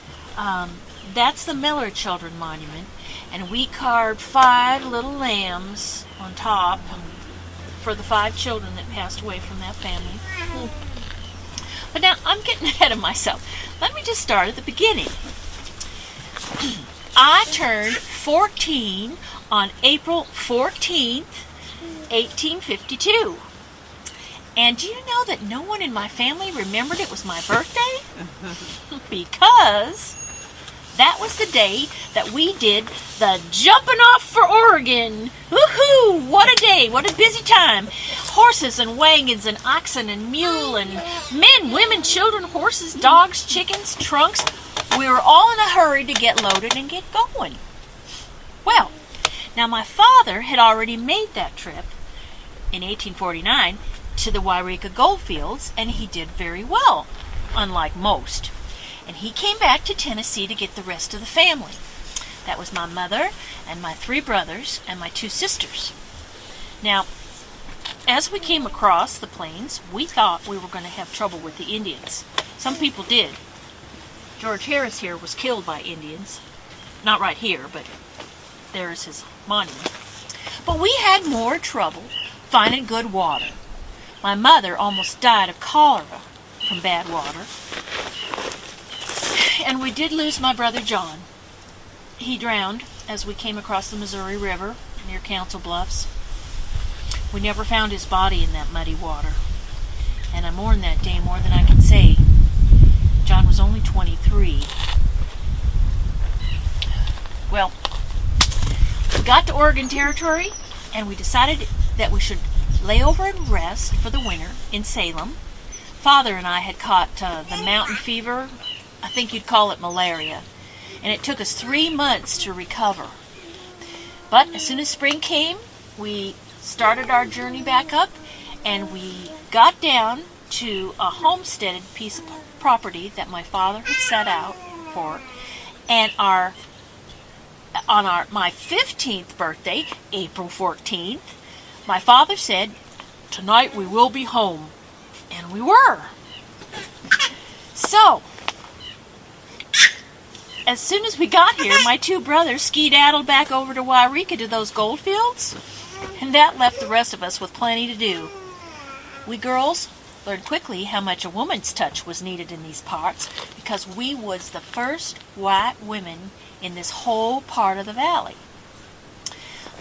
that's the Miller Children Monument, and we carved 5 little lambs on top for the 5 children that passed away from that family. But now I'm getting ahead of myself. Let me just start at the beginning. I turned 14 on April 14th, 1852. And do you know that no one in my family remembered it was my birthday? Because that was the day that we did the jumping off for Oregon. Woohoo! What a day! What a busy time! Horses and wagons and oxen and mule and men, women, children, horses, dogs, chickens, trunks. We were all in a hurry to get loaded and get going. Well, now my father had already made that trip in 1849 to the Wairika goldfields, and he did very well, unlike most. And he came back to Tennessee to get the rest of the family. That was my mother and my 3 brothers and my 2 sisters. Now, as we came across the plains, we thought we were going to have trouble with the Indians. Some people did. George Harris here was killed by Indians. Not right here, but there's his monument. But we had more trouble finding good water. My mother almost died of cholera from bad water. And we did lose my brother John. He drowned as we came across the Missouri River near Council Bluffs. We never found his body in that muddy water. And I mourned that day more than I can say. John was only 23. Well, we got to Oregon Territory, and we decided that we should lay over and rest for the winter in Salem. Father and I had caught the mountain fever. I think you'd call it malaria. And it took us 3 months to recover. But as soon as spring came, we started our journey back up, and we got down to a homesteaded piece of property that my father had set out for. And my 15th birthday, April 14th, my father said, "Tonight we will be home." And we were. So, as soon as we got here, my 2 brothers skedaddled back over to Wairika to those gold fields, and that left the rest of us with plenty to do. We girls learned quickly how much a woman's touch was needed in these parts, because we was the first white women in this whole part of the valley.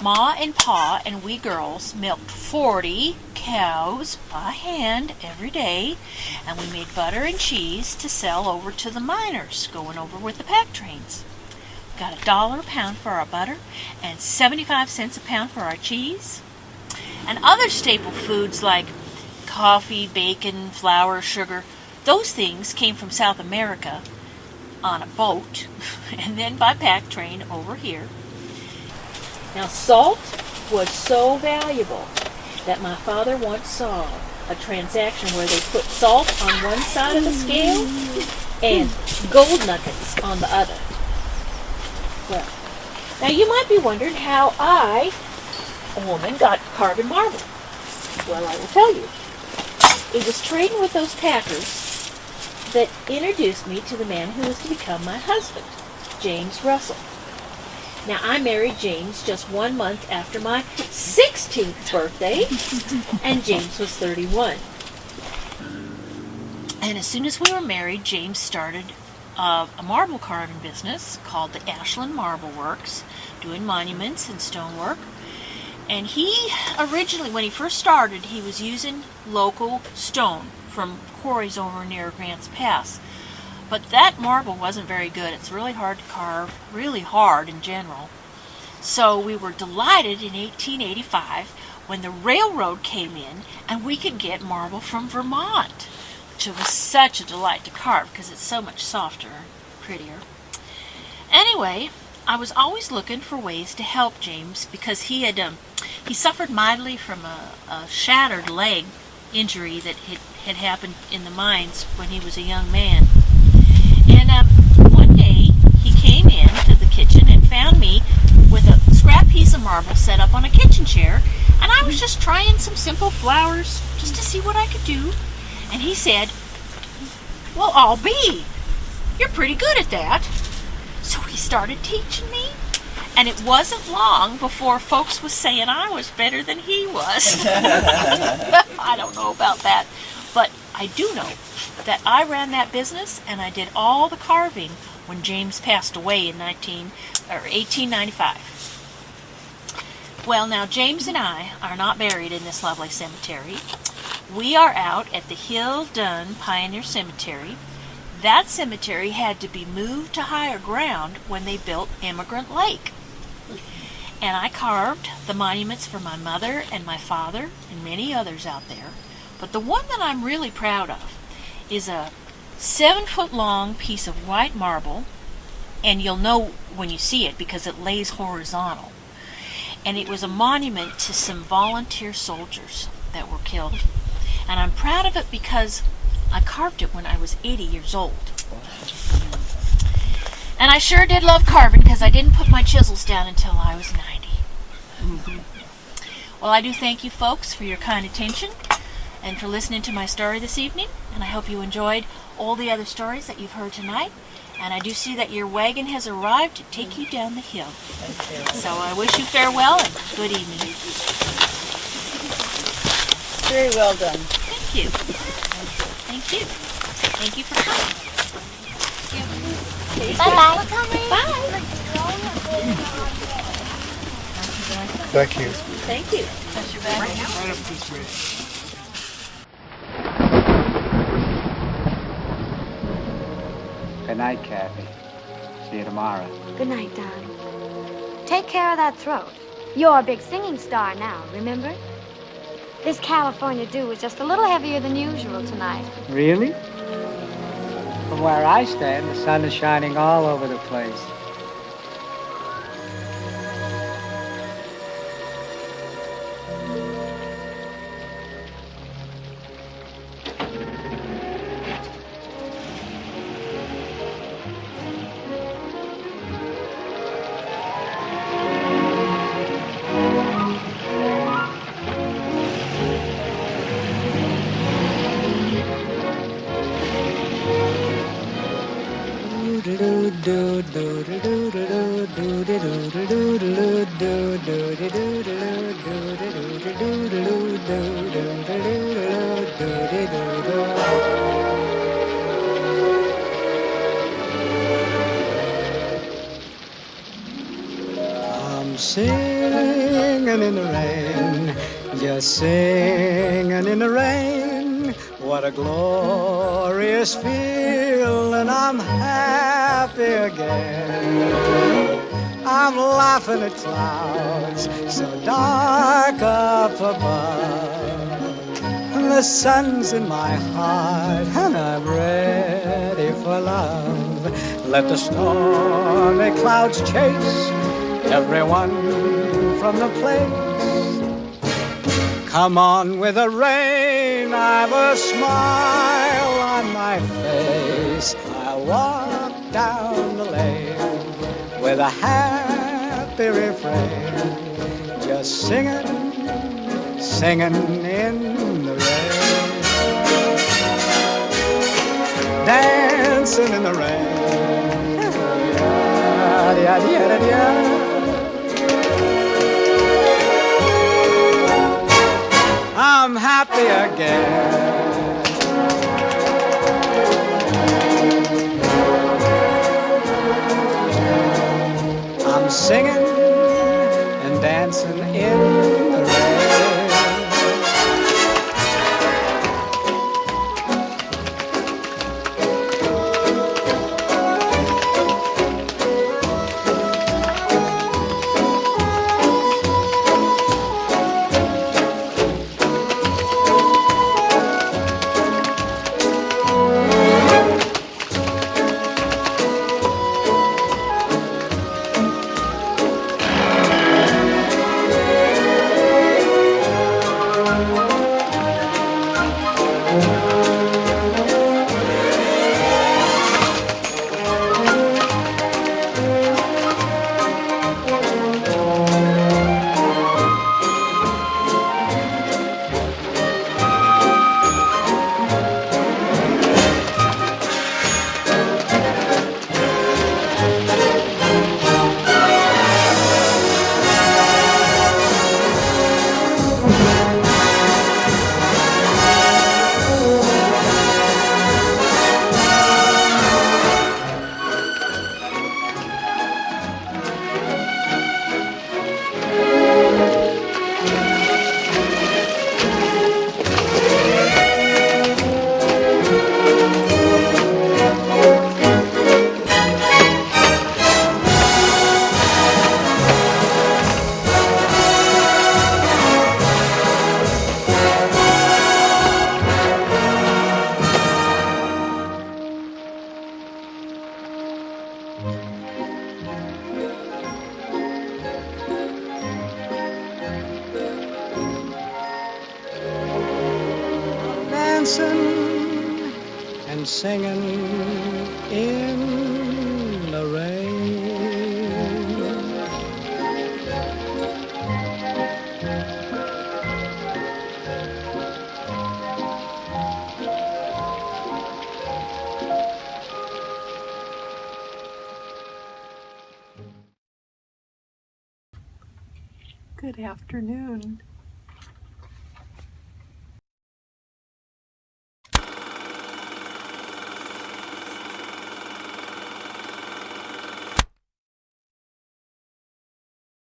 Ma and Pa and we girls milked 40 cows by hand every day, and we made butter and cheese to sell over to the miners going over with the pack trains. We got $1 a pound for our butter and 75 cents a pound for our cheese. And other staple foods like coffee, bacon, flour, sugar, those things came from South America on a boat and then by pack train over here. Now, salt was so valuable that my father once saw a transaction where they put salt on one side of the scale and gold nuggets on the other. Well, now you might be wondering how I, a woman, got carving marble. Well, I will tell you. It was trading with those packers that introduced me to the man who was to become my husband, James Russell. Now, I married James just 1 month after my 16th birthday, and James was 31. And as soon as we were married, James started a marble carving business called the Ashland Marble Works, doing monuments and stonework. And he originally, when he first started, he was using local stone from quarries over near Grants Pass. But that marble wasn't very good. It's really hard to carve, really hard in general. So we were delighted in 1885 when the railroad came in and we could get marble from Vermont, which was such a delight to carve because it's so much softer and prettier. Anyway, I was always looking for ways to help James because he suffered mightily from a shattered leg injury that had happened in the mines when he was a young man. And one day, he came into the kitchen and found me with a scrap piece of marble set up on a kitchen chair, and I was just trying some simple flowers just to see what I could do. And he said, "Well, I'll be. You're pretty good at that." So he started teaching me, and it wasn't long before folks was saying I was better than he was. I don't know about that, but I do know that I ran that business and I did all the carving when James passed away in 1895. Well, now James and I are not buried in this lovely cemetery. We are out at the Hill Dun Pioneer Cemetery. That cemetery had to be moved to higher ground when they built Immigrant Lake. And I carved the monuments for my mother and my father and many others out there. But the one that I'm really proud of is a 7-foot-long piece of white marble, and you'll know when you see it because it lays horizontal. And it was a monument to some volunteer soldiers that were killed. And I'm proud of it because I carved it when I was 80 years old. And I sure did love carving because I didn't put my chisels down until I was 90. Well, I do thank you folks for your kind attention and for listening to my story this evening. And I hope you enjoyed all the other stories that you've heard tonight. And I do see that your wagon has arrived to take you down the hill. So I wish you farewell and good evening. Very well done. Thank you. Thank you. Thank you for coming. Bye-bye. Bye. Thank you. Thank you. Touch your bag. Right up this way. Good night, Kathy. See you tomorrow. Good night, Don. Take care of that throat. You're a big singing star now, remember? This California dew was just a little heavier than usual tonight. Really? From where I stand, the sun is shining all over the place. I'm singing in the rain, just singing in the rain. What a glorious feeling, I'm happy again. I'm laughing at clouds so dark up above. The sun's in my heart and I'm ready for love. Let the stormy clouds chase everyone from the place. Come on with the rain, I've a smile on my face. I walk down the lane with a happy refrain, just singing, singing in the rain, dancing in the rain. I'm happy again. I'm singing and dancing in the rain. and singing in the rain. Good afternoon.